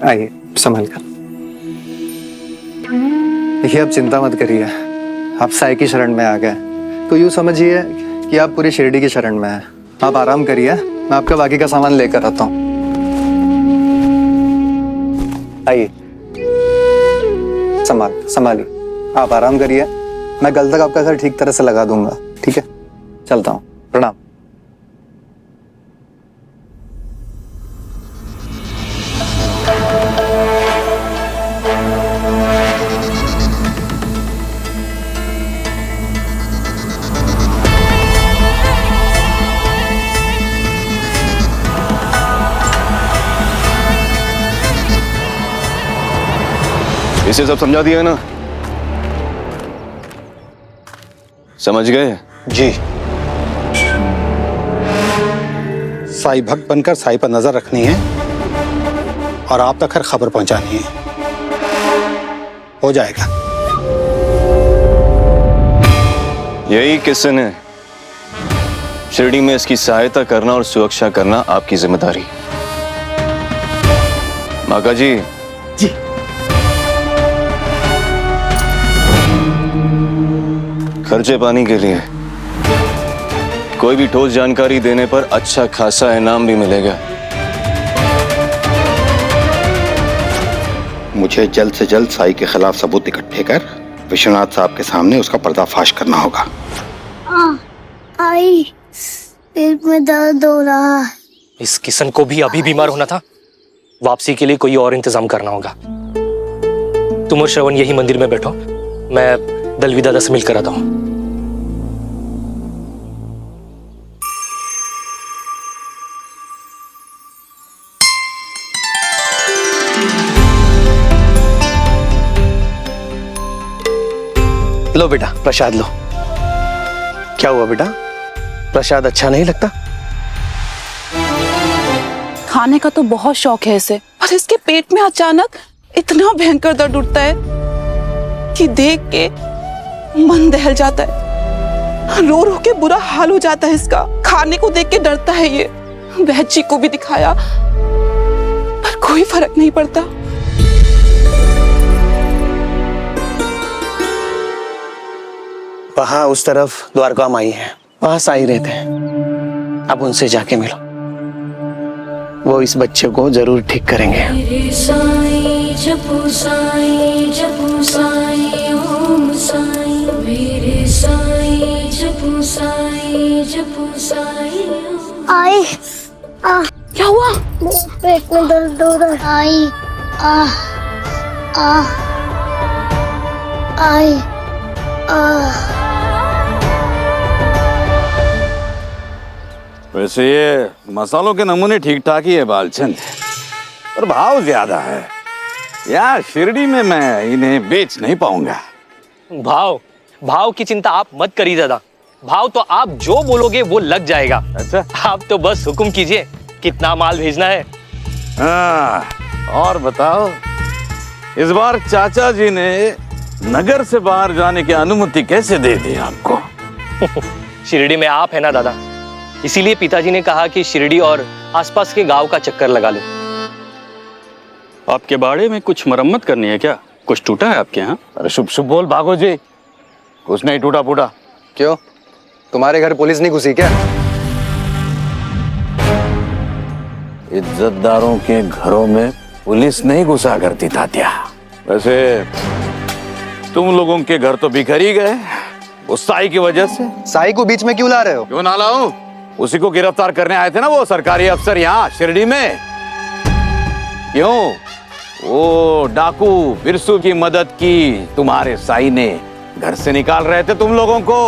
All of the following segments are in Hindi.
आइए, संभल कर। देखिए, आप चिंता मत करिए, आप साईं की शरण में आ गए तो यूँ समझिए कि आप पूरी शिरडी की शरण में हैं। आप आराम करिए, मैं आपका बाकी का सामान लेकर आता हूँ। आइए, संभालिए, आप आराम करिए। मैं कल तक आपका घर ठीक तरह से लगा दूंगा, ठीक है? चलता हूँ, प्रणाम। इसे सब समझा दिया है ना? समझ गए? जी। साईं भक्त बनकर साईं पर नजर रखनी है और आप तक हर खबर पहुंचानी है। हो जाएगा। यही किस्सन है। शिरडी में इसकी सहायता करना और सुरक्षा करना आपकी जिम्मेदारी। माका जी। जी। खर्चे पानी के लिए कोई भी ठोस जानकारी देने पर अच्छा खासा इनाम भी मिलेगा। मुझे जल्द से जल्द साईं के खिलाफ सबूत इकट्ठे कर विश्वनाथ साहब के सामने उसका पर्दाफाश करना होगा। आई, पेट में दर्द हो रहा है। इस किशन को भी अभी बीमार होना था। वापसी के लिए कोई और इंतजाम करना होगा। तुम और श्रवण यही मंदिर में बैठो, मैं दलवी दादा से मिलकर आता हूँ। लो बेटा, प्रसाद लो। क्या हुआ बेटा, प्रसाद अच्छा नहीं लगता? खाने का तो बहुत शौक है इसे, पर इसके पेट में अचानक इतना भयंकर दर्द उठता है कि देख के मन दहल जाता है। रो रो के बुरा हाल हो जाता है इसका। खाने को देख के डरता है ये। वैद्य जी को भी दिखाया पर कोई फर्क नहीं पड़ता। वहां उस तरफ द्वारका माई है, वहां साईं रहते हैं। अब उनसे जाके मिलो, वो इस बच्चे को जरूर ठीक करेंगे। मेरे साईं जपू साईं जपू साईं ओम साईं, मेरे साईं जपू साईं जपू साईं। आई, क्या हुआ? पेट में दर्द हो रहा है। आई, आई, वैसे ये मसालों के नमूने ठीक ठाक ही है बालचंद, पर भाव ज्यादा है। यार शिरडी में मैं इन्हें बेच नहीं पाऊंगा। भाव की चिंता आप मत करिए दादा। भाव तो आप जो बोलोगे वो लग जाएगा। अच्छा, आप तो बस हुक्म कीजिए कितना माल भेजना है। और बताओ, इस बार चाचा जी ने नगर से बाहर जाने की अनुमति कैसे दे दी आपको? शिरडी में आप है ना दादा, इसीलिए पिताजी ने कहा कि शिरडी और आसपास के गांव का चक्कर लगा लो। आपके बाड़े में कुछ मरम्मत करनी है क्या? कुछ टूटा है आपके यहाँ? अरे शुभ शुभ बोल भागो जी, कुछ नहीं टूटा फूटा। क्यों, तुम्हारे घर पुलिस नहीं घुसी क्या? इज्जतदारों के घरों में पुलिस नहीं घुसा करती तात्या। वैसे तुम लोगों के घर तो बिखर ही गए उस साईं की वजह से। साईं को बीच में क्यों ला रहे हो? क्यों ना लाऊं? उसी को गिरफ्तार करने आए थे ना वो सरकारी अफसर यहाँ शिरडी में। क्यों? वो डाकू बिरसू की मदद की तुम्हारे साईं ने। घर से निकाल रहे थे तुम लोगों को,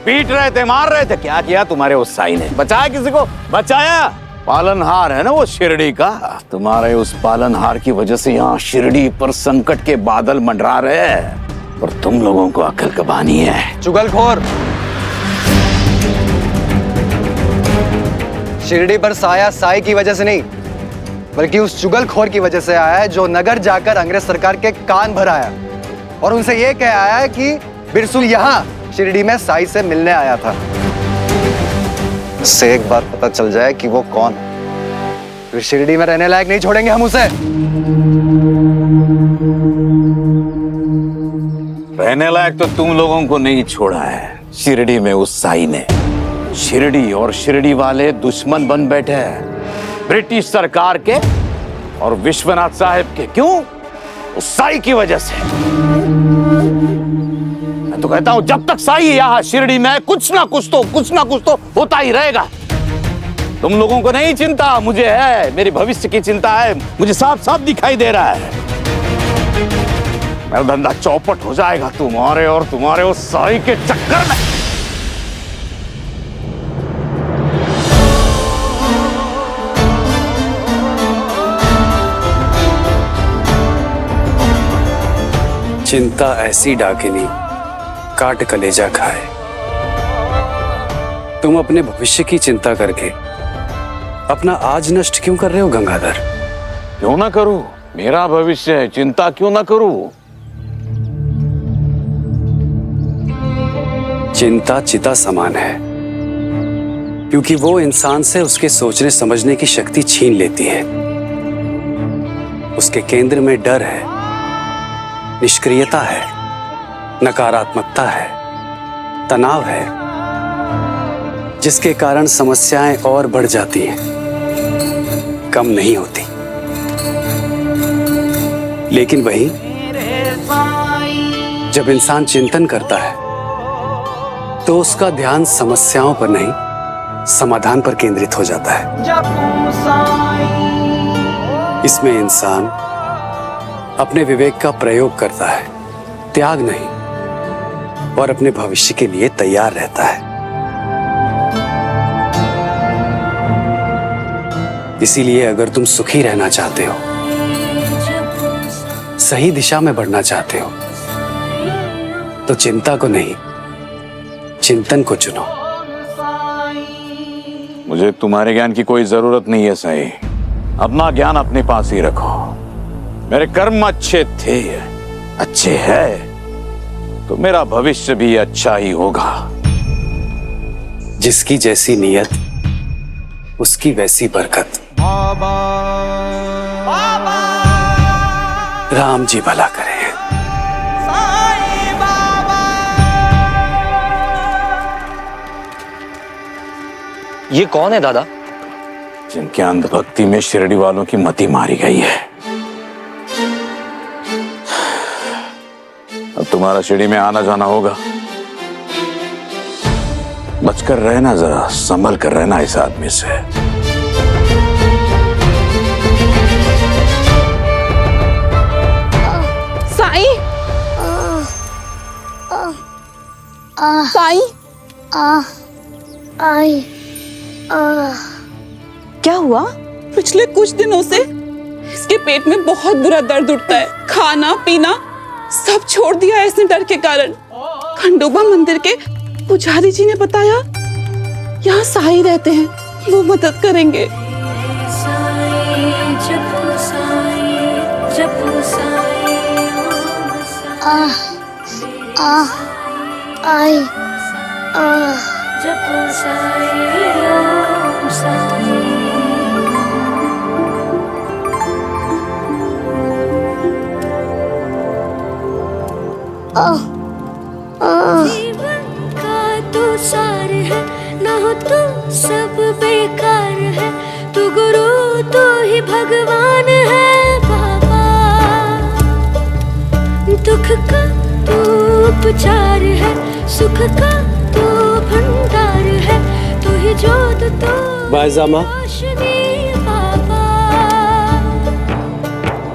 पीट रहे थे, मार रहे थे। क्या किया तुम्हारे उस साईं ने? बचाया किसी को? बचाया? पालनहार है ना वो शिरडी का। तुम्हारे उस पालनहार की वजह से यहाँ शिरडी पर संकट के बादल मंडरा रहे हैं, और तुम लोगों को अकल कबानी है। चुगलखोर, शिरडी पर साया साईं की वजह से नहीं, बल्कि उस चुगलखोर की वजह से आया है जो नगर जाकर अंग्रेज सरकार के कान भर आया और उनसे ये कह आया है कि बिरसू यहाँ शिरडी में साईं से मिलने आया था। इससे एक बार पता चल जाए कि वो कौन है, फिर शिरडी में रहने लायक नहीं छोड़ेंगे हम उसे। रहने लायक तो तुम लोगों को नहीं छोड़ा है शिरडी में उस साई ने। शिरडी और शिरडी वाले दुश्मन बन बैठे हैं ब्रिटिश सरकार के और विश्वनाथ साहब के। क्यों? उस साई की वजह से। मैं तो कहता हूं जब तक साई यहां शिरडी में कुछ ना कुछ तो होता ही रहेगा। तुम लोगों को नहीं चिंता, मुझे है। मेरी भविष्य की चिंता है, मुझे साफ साफ दिखाई दे रहा है। मेरा धंधा चौपट हो जाएगा तुम्हारे और तुम्हारे उस साई के चक्कर में। चिंता ऐसी डाकिनी काट कलेजा खाए। तुम अपने भविष्य की चिंता करके अपना आज नष्ट क्यों कर रहे हो गंगाधर? क्यों ना करूं? मेरा भविष्य है, चिंता क्यों ना करूं? चिंता चिता समान है, क्योंकि वो इंसान से उसके सोचने समझने की शक्ति छीन लेती है। उसके केंद्र में डर है, निष्क्रियता है, नकारात्मकता है, तनाव है, जिसके कारण समस्याएं और बढ़ जाती हैं, कम नहीं होती। लेकिन वहीं जब इंसान चिंतन करता है तो उसका ध्यान समस्याओं पर नहीं, समाधान पर केंद्रित हो जाता है। इसमें इंसान अपने विवेक का प्रयोग करता है, त्याग नहीं, और अपने भविष्य के लिए तैयार रहता है। इसीलिए अगर तुम सुखी रहना चाहते हो, सही दिशा में बढ़ना चाहते हो, तो चिंता को नहीं, चिंतन को चुनो। मुझे तुम्हारे ज्ञान की कोई जरूरत नहीं है साई। अपना ज्ञान अपने पास ही रखो। मेरे कर्म अच्छे थे, अच्छे हैं, तो मेरा भविष्य भी अच्छा ही होगा। जिसकी जैसी नीयत उसकी वैसी बरकत। राम जी भला करें। ये कौन है दादा? जिनके अंधभक्ति में शिरडी वालों की मति मारी गई है। अब तुम्हारा शिरडी में आना जाना होगा। बचकर रहना, जरा संभल कर रहना इस आदमी से। साई, साई, आई क्या हुआ? पिछले कुछ दिनों से इसके पेट में बहुत बुरा दर्द उठता है। खाना पीना सब छोड़ दिया है इसने डर के कारण। खंडोबा मंदिर के पुजारी जी ने बताया यहाँ साई रहते हैं, वो मदद करेंगे। आई जीवन का तू सार है, ना हो तू सब बेकार है। तू गुरु तू ही भगवान है बाबा। दुख का तू उपचार है, सुख का तू भंडार है। तू ही जोत तू बायजामा। रोशनी बाबा।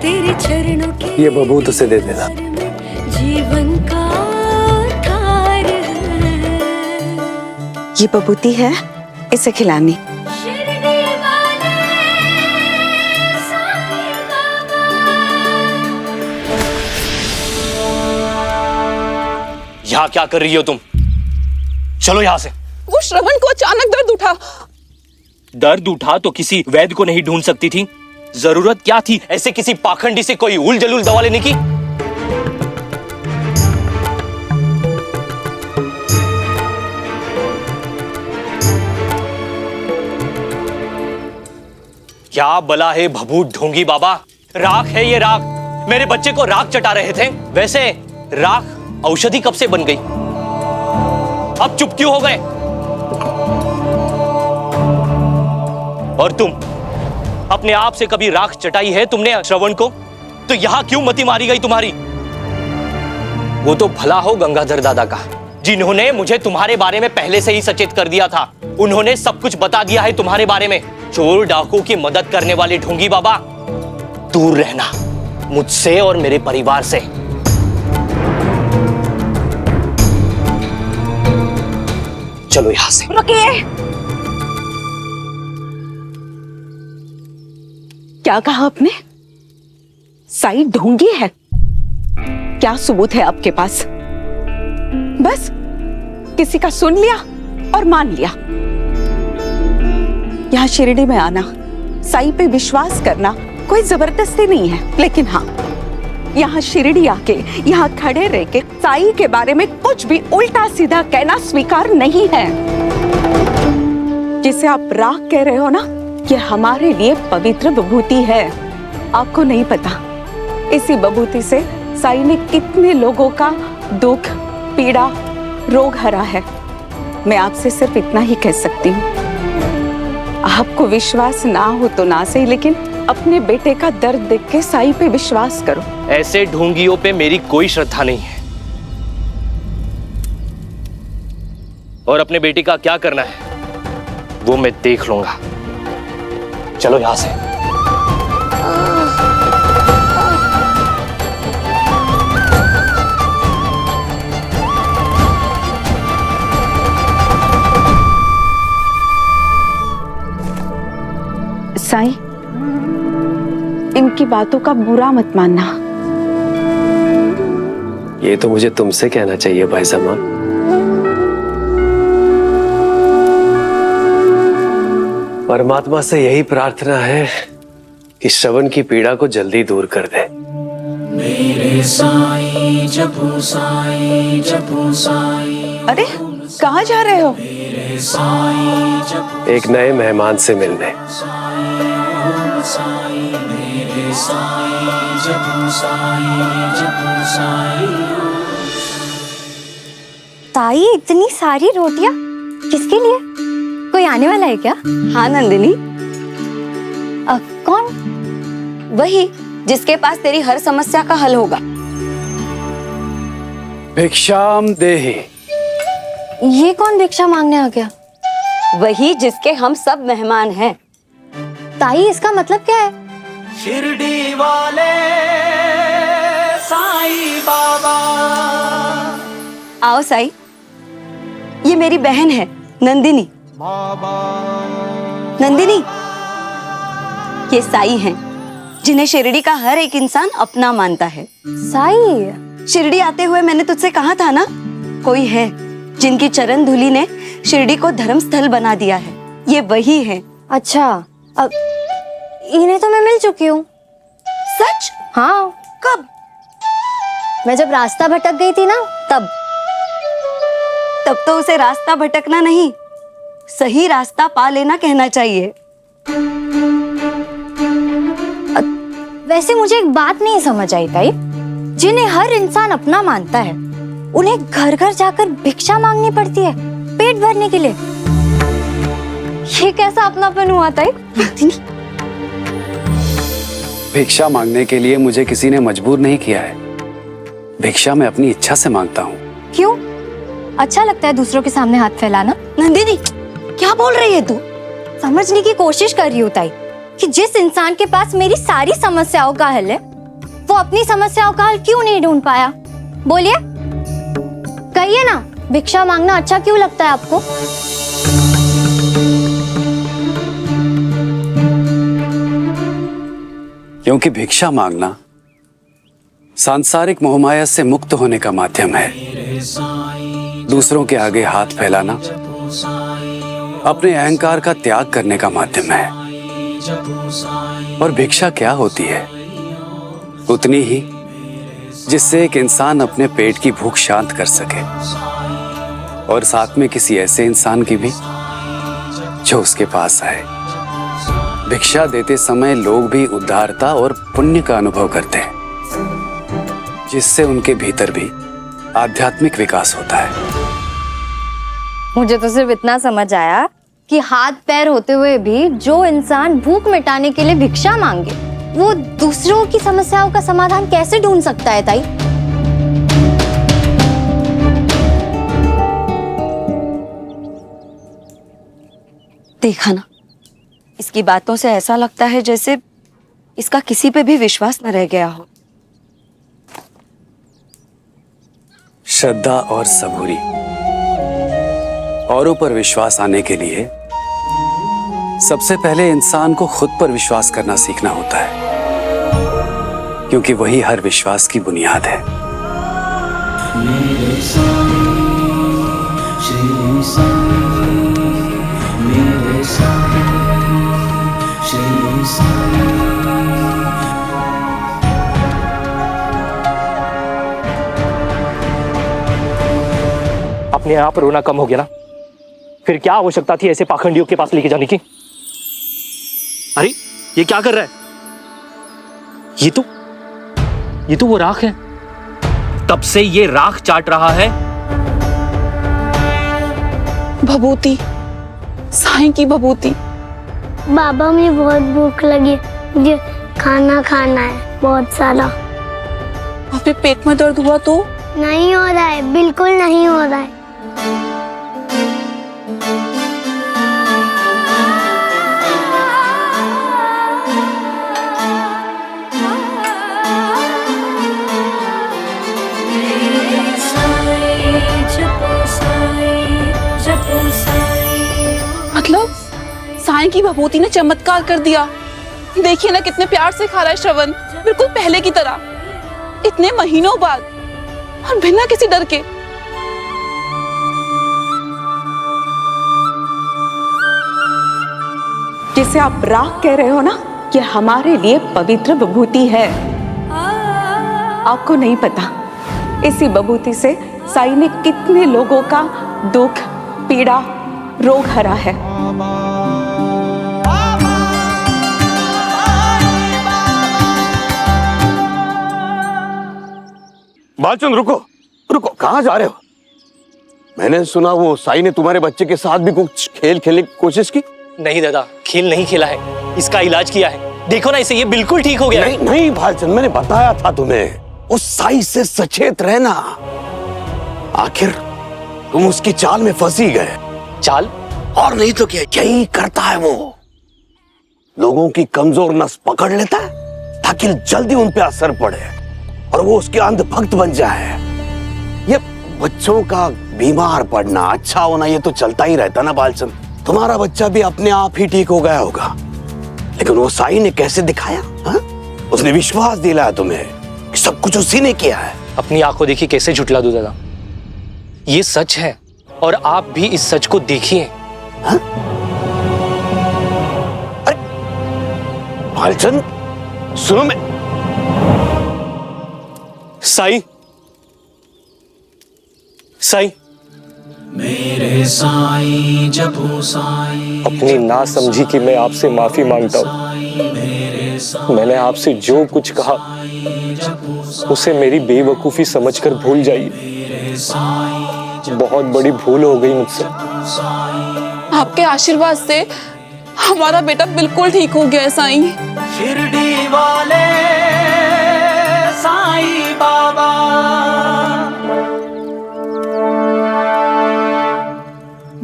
तेरे चरणों के ये बबूत उसे दे देना। जीवन का तार है। ये बबूती है, इसे खिलानी। शिरडी वाले साईं बाबा। यहाँ क्या कर रही हो तुम? चलो यहाँ से। वो श्रवण को अचानक दर्द उठा। दर्द उठा तो किसी वैद्य को नहीं ढूंढ सकती थी? जरूरत क्या थी ऐसे किसी पाखंडी से कोई उल जलूल दवा लेने की? क्या बला है भभूत ढोंगी बाबा, राख है ये राख। मेरे बच्चे को राख चटा रहे थे। वैसे राख औषधि कब से बन गई? अब चुप क्यों हो गए? और तुम अपने आप से कभी राख चटाई है तुमने श्रवण को? तो यहां क्यों मति मारी गई तुम्हारी? वो तो भला हो गंगाधर दादा का, जिन्होंने मुझे तुम्हारे बारे में पहले से ही सचेत कर दिया था। उन्होंने सब कुछ बता दिया है तुम्हारे बारे में। चोर डाकू की मदद करने वाले ढोंगी बाबा, दूर रहना मुझसे और मेरे परिवार से। चलो यहां से। रुकिए। क्या कहा आपने? साई ढोंगी है? क्या सबूत है आपके पास? बस किसी का सुन लिया और मान लिया। यहाँ शिरडी में आना, साई पे विश्वास करना कोई जबरदस्ती नहीं है, लेकिन हाँ, यहाँ शिरडी आके यहाँ खड़े रह के साई के बारे में कुछ भी उल्टा सीधा कहना स्वीकार नहीं है। जिसे आप राख कह रहे हो ना, ये हमारे लिए पवित्र विभूति है। आपको नहीं पता इसी विभूति से साई ने कितने लोगों का दुख, पीड़ा, रोग हरा है। मैं आपसे सिर्फ इतना ही कह सकती हूँ। आपको विश्वास ना हो तो ना सही, लेकिन अपने बेटे का दर्द देख के साई पे विश्वास करो। ऐसे ढोंगियों पे मेरी कोई श्रद्धा नहीं है। और अपने बेटे का क्या करना है वो मैं देख लूंगा। चलो यहां से। साई, इनकी बातों का बुरा मत मानना। ये तो मुझे तुमसे कहना चाहिए भाई साहब। परमात्मा से यही प्रार्थना है कि श्रवण की पीड़ा को जल्दी दूर कर दे। मेरे साईं जपू साईं जपू साईं। अरे कहाँ जा रहे हो? मेरे साईं जपू एक नए मेहमान से मिलने। साईं मेरे साईं जपू साईं जपू साईं। ताई, इतनी सारी रोटियां किसके लिए? कोई आने वाला है क्या? हाँ नंदिनी। कौन? वही जिसके पास तेरी हर समस्या का हल होगा। भिक्षाम देहि। ये कौन भिक्षा मांगने आ गया? वही जिसके हम सब मेहमान हैं। ताई, इसका मतलब क्या है? शिरडी वाले साईं बाबा। आओ साई, ये मेरी बहन है नंदिनी। नंदिनी, ये साई हैं, जिन्हें शिरडी का हर एक इंसान अपना मानता है। साई? शिरडी आते हुए मैंने तुझसे कहा था ना, कोई है जिनकी चरण धूलि ने शिरडी को धर्म स्थल बना दिया है। ये वही है। अच्छा, अब इन्हें तो मैं मिल चुकी हूँ। सच? हाँ। कब? मैं जब रास्ता भटक गई थी ना, तब तो उसे रास्ता भटकना नहीं, सही रास्ता पा लेना कहना चाहिए। वैसे मुझे एक बात नहीं समझ आई ताई, जिन्हें हर इंसान अपना मानता है, उन्हें घर घर जाकर भिक्षा मांगनी पड़ती है पेट भरने के लिए। ये कैसा अपनापन हुआ ताई? भिक्षा मांगने के लिए मुझे किसी ने मजबूर नहीं किया है। भिक्षा मैं अपनी इच्छा से मांगता हूँ। क्यों? अच्छा लगता है दूसरों के सामने हाथ फैलाना? नंदिनी, क्या बोल रही है तू? समझने की कोशिश कर रही हूँ ताई कि जिस इंसान के पास मेरी सारी समस्याओं का हल है, वो अपनी समस्याओं का हल क्यों नहीं ढूंढ पाया? बोलिए, कहिए ना, भिक्षा मांगना अच्छा क्यों लगता है आपको? क्योंकि भिक्षा मांगना सांसारिक मोहमाया से मुक्त होने का माध्यम है। दूसरों के आगे हाथ फैलाना अपने अहंकार का त्याग करने का माध्यम है। और भिक्षा क्या होती है? उतनी ही जिससे एक इंसान अपने पेट की भूख शांत कर सके, और साथ में किसी ऐसे इंसान की भी जो उसके पास आए। भिक्षा देते समय लोग भी उदारता और पुण्य का अनुभव करते हैं, जिससे उनके भीतर भी आध्यात्मिक विकास होता है। मुझे तो सिर्फ इतना समझ आया कि हाथ पैर होते हुए भी जो इंसान भूख मिटाने के लिए भिक्षा मांगे, वो दूसरों की समस्याओं का समाधान कैसे ढूंढ सकता है ताई? देखा ना, इसकी बातों से ऐसा लगता है जैसे इसका किसी पे भी विश्वास न रह गया हो। श्रद्धा और सबूरी, औरों पर विश्वास आने के लिए सबसे पहले इंसान को खुद पर विश्वास करना सीखना होता है, क्योंकि वही हर विश्वास की बुनियाद है। मेरे साईं, श्री साईं, मेरे साईं, श्री साईं। अपने आप रोना कम हो गया ना? फिर क्या आवश्यकता थी ऐसे पाखंडियों के पास लेके जाने की? अरे ये क्या कर रहा है? ये तो वो राख है। तब से ये राख चाट रहा है। भभूति, साईं की भभूति। बाबा मुझे बहुत भूख लगी, मुझे खाना खाना है बहुत सारा। और फिर पेट में दर्द हुआ तो? नहीं हो रहा है, बिल्कुल नहीं हो रहा है। मतलब साईं की भभूति ने चमत्कार कर दिया। देखिए ना कितने प्यार से खा रहा है श्रवण, बिल्कुल पहले की तरह, इतने महीनों बाद और बिना किसी डर के। जिसे आप राख कह रहे हो ना, ये हमारे लिए पवित्र विभूति है। आपको नहीं पता, इसी विभूति से साईं ने कितने लोगों का दुख, पीड़ा, रोग हरा है। बालचंद रुको रुको, कहाँ जा रहे हो? मैंने सुना वो साईं ने तुम्हारे बच्चे के साथ भी कुछ खेल खेलने की कोशिश की। नहीं दादा, खेल नहीं खेला है, इसका इलाज किया है। देखो ना इसे, ये बिल्कुल ठीक हो गया। नहीं नहीं भालचंद, मैंने बताया था तुम्हें, उस साईं से सचेत रहना। आखिर तुम उसकी चाल में फंसी गए। चाल? और नहीं तो क्या, यही करता है वो। लोगों की कमजोर नस पकड़ लेता है ताकि जल्दी उन पे असर पड़े और वो उसके अंधभक्त बन जाए। ये बच्चों का बीमार पड़ना, अच्छा होना, ये तो चलता ही रहता ना बालचंद। तुम्हारा बच्चा भी अपने आप ही ठीक हो गया होगा, लेकिन वो साईं ने कैसे दिखाया? हा? उसने विश्वास दिलाया तुम्हें कि सब कुछ उसी ने किया है। अपनी आंखों देखी कैसे झुठला दूं दादा? ये सच है और आप भी इस सच को देखिए। भालचंद सुनो, मैं साईं, साईं, मेरे साईं जपो साईं। अपनी नासमझी की मैं आपसे माफी मांगता हूँ। मैंने आपसे जो कुछ कहा उसे मेरी बेवकूफी समझकर भूल जाइए। बहुत बड़ी भूल हो गई मुझसे। आपके आशीर्वाद से हमारा बेटा बिल्कुल ठीक हो गया है साईं। शिरडी वाले साईं बाबा।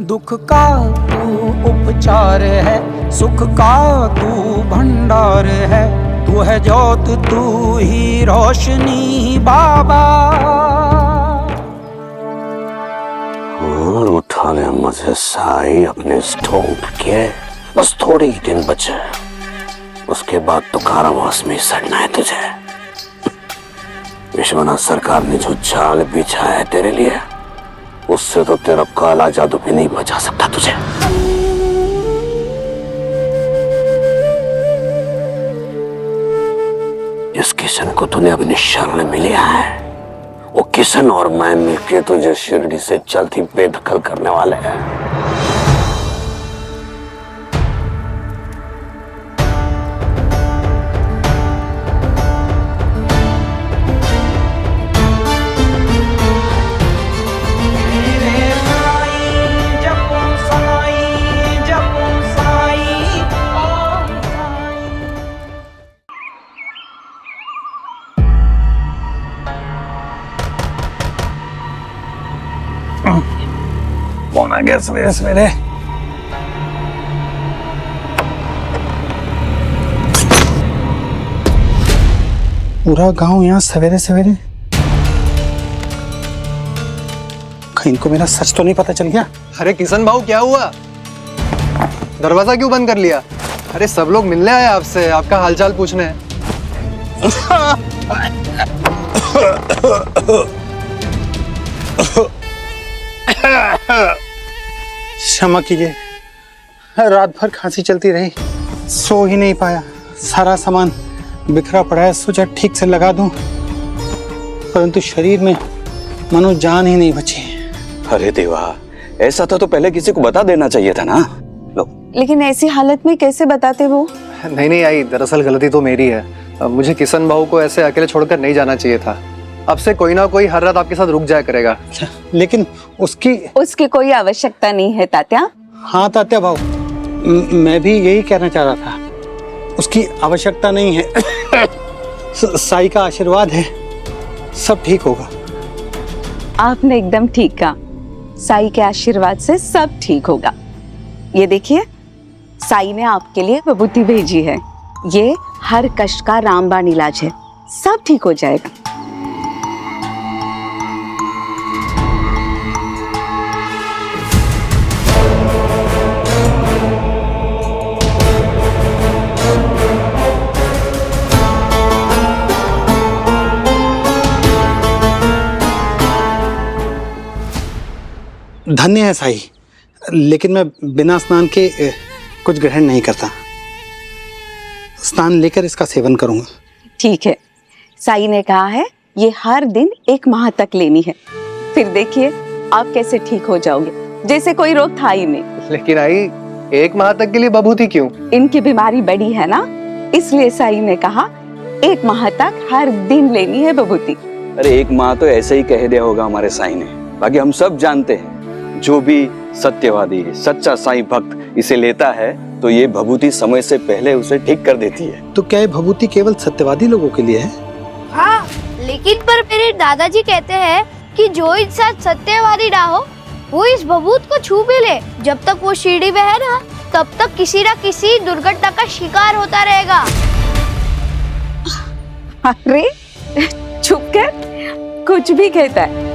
दुख का तू उपचार है, सुख का तू भंडार है। तू है ज्योत, तू ही रोशनी बाबा। और उठा ले मुझे साईं अपने स्टोप के। बस थोड़े ही दिन बचे, उसके बाद तो कारावास में सड़ना है तुझे। विश्वनाथ सरकार ने जो जाल बिछाया है तेरे लिए, उससे तो तेरा काला जादू भी नहीं बचा सकता तुझे। जिस किशन को तूने अपनी शरण में लिया है, वो किशन और मैं मिलके तुझे शिरडी से जल्द ही बेदखल करने वाले हैं। गया सवेरे सवेरे। पूरा गांव यहाँ सवेरे सवेरे। कहीं इनको मेरा सच तो नहीं पता चल गया? अरे किशन भाऊ क्या हुआ? दरवाजा क्यों बंद कर लिया? अरे सब लोग मिलने आए आपसे, आपका हालचाल पूछने। क्षमा कीजिए, रात भर खांसी चलती रही, सो ही नहीं पाया। सारा सामान बिखरा पड़ा है, सोचा ठीक से लगा दूं, परंतु शरीर में मानो जान ही नहीं बची। अरे देवा, ऐसा था तो पहले किसी को बता देना चाहिए था ना। लो। लेकिन ऐसी हालत में कैसे बताते वो? नहीं आई, दरअसल गलती तो मेरी है। मुझे किशन भाऊ को ऐसे अकेले छोड़कर नहीं जाना चाहिए था। अब से कोई ना कोई हर रात आपके साथ रुक जाया करेगा। लेकिन उसकी कोई आवश्यकता नहीं है तात्या। हाँ तात्या भाऊ, मैं भी यही कहना चाह रहा था, उसकी आवश्यकता नहीं है। साई का आशीर्वाद है, सब ठीक होगा। आपने एकदम ठीक कहा, साई के आशीर्वाद से सब ठीक होगा। ये देखिए, साई ने आपके लिए विभूति भेजी है। ये हर कष्ट का रामबाण इलाज है, सब ठीक हो जाएगा। धन्य है साई, लेकिन मैं बिना स्नान के कुछ ग्रहण नहीं करता। स्नान लेकर इसका सेवन करूंगा। ठीक है, साई ने कहा है ये हर दिन 1 माह तक लेनी है। फिर देखिए आप कैसे ठीक हो जाओगे, जैसे कोई रोग था ही नहीं। लेकिन आई, 1 माह तक के लिए विभूति क्यों? इनकी बीमारी बड़ी है ना, इसलिए साई ने कहा 1 माह तक हर दिन लेनी है विभूति। अरे 1 माह तो ऐसे ही कह दिया होगा हमारे साई ने। बाकी हम सब जानते हैं, जो भी सत्यवादी सच्चा साईं भक्त इसे लेता है तो ये भभूति समय से पहले उसे ठीक कर देती है। तो क्या ये भभूति केवल सत्यवादी लोगों के लिए है? हाँ, लेकिन पर मेरे दादाजी कहते हैं कि जो इंसान सत्यवादी ना हो वो इस भभूत को छू भी ले, जब तक वो शिरडी में है ना, तब तक किसी न किसी दुर्घटना का शिकार होता रहेगा। अरे चुप कर, कुछ भी कहता है।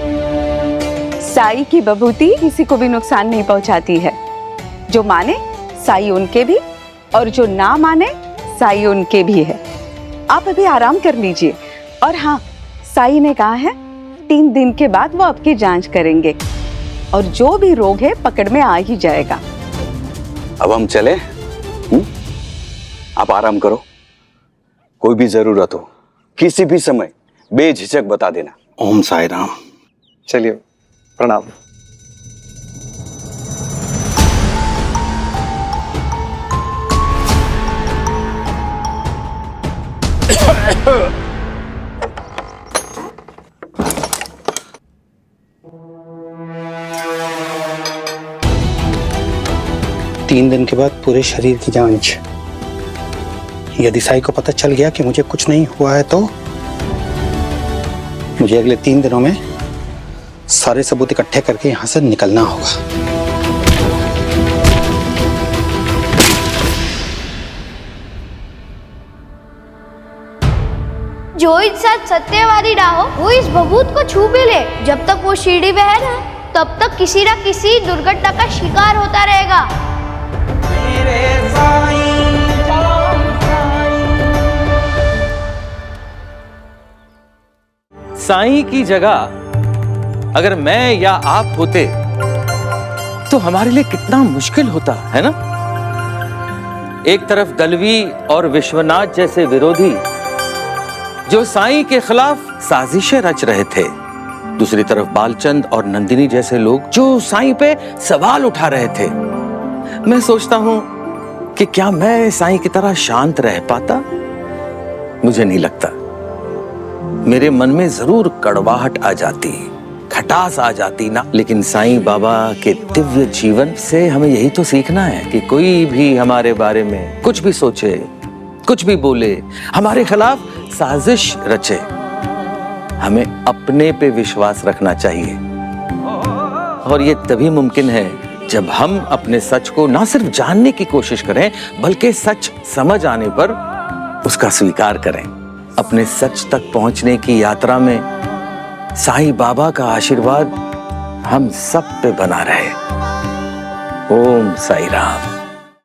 साई की विभूति किसी को भी नुकसान नहीं पहुंचाती है। जो माने साई उनके भी, और जो ना माने साई उनके भी है। आप अभी आराम कर लीजिए। और हाँ, साई ने कहा है 3 दिन के बाद वो आपकी जांच करेंगे और जो भी रोग है पकड़ में आ ही जाएगा। अब हम चले? आप आराम करो, कोई भी जरूरत हो किसी भी समय बेझिझक बता देना। ओम साई राम। चलिए, प्रणाम। तीन दिन के बाद पूरे शरीर की जांच। यदि साई को पता चल गया कि मुझे कुछ नहीं हुआ है तो मुझे अगले 3 दिनों में सारे सबूत इकट्ठे करके यहां से निकलना होगा। जो इंसान सत्यवादी ना हो वो इस भभूत को छू भी ले, जब तक वो शिरडी में है ना, तब तक किसी न किसी दुर्घटना का शिकार होता रहेगा। साईं की जगह अगर मैं या आप होते तो हमारे लिए कितना मुश्किल होता है ना। एक तरफ दलवी और विश्वनाथ जैसे विरोधी जो साईं के खिलाफ साजिशें रच रहे थे, दूसरी तरफ बालचंद और नंदिनी जैसे लोग जो साईं पे सवाल उठा रहे थे। मैं सोचता हूं कि क्या मैं साईं की तरह शांत रह पाता? मुझे नहीं लगता। मेरे मन में जरूर कड़वाहट आ जाती, खटास आ जाती ना। लेकिन साईं बाबा के दिव्य जीवन से हमें यही तो सीखना है कि कोई भी हमारे बारे में कुछ भी सोचे, कुछ भी बोले, हमारे खिलाफ साजिश रचे, हमें अपने पे विश्वास रखना चाहिए। और ये तभी मुमकिन है जब हम अपने सच को ना सिर्फ जानने की कोशिश करें बल्कि सच समझ आने पर उसका स्वीकार करें। अपने सच तक पहुंचने की यात्रा में साईं बाबा का आशीर्वाद हम सब पे बना रहे। ओम साई राम।